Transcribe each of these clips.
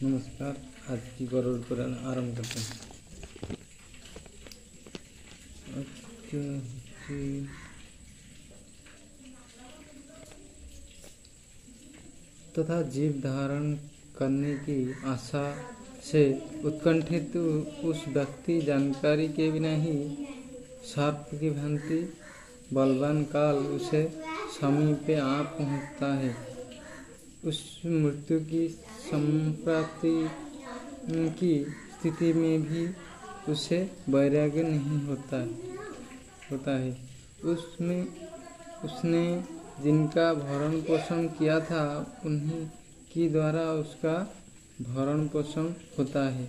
नमस्कार। आज की गरुड़ पुराण आरंभ करते हैं। तथा जीव धारण करने की आशा से उत्कंठित उस व्यक्ति जानकारी के बिना ही सर्प की भांति बलवान काल उसे समीपे आ पहुँचता है। उस मृत्यु की संप्राप्ति की स्थिति में भी उसे वैराग्य नहीं होता है। उसने जिनका भरण पोषण किया था उन्हीं की द्वारा उसका भरण पोषण होता है।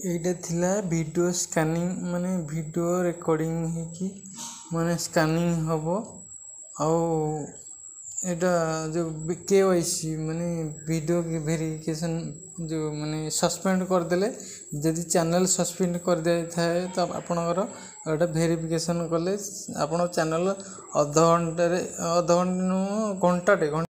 एटा थिला वीडियो स्कैनिंग माने वीडियो रिकॉर्डिंग है कि माने स्कैनिंग हबो आउ एटा जो केवाईसी माने वीडियो की वेरिफिकेशन जो माने सस्पेंड कर देले यदि चैनल सस्पेंड कर दे थाए तो आपनकर एटा वेरिफिकेशन कले आपन चैनल आधा घंटा घंटाटे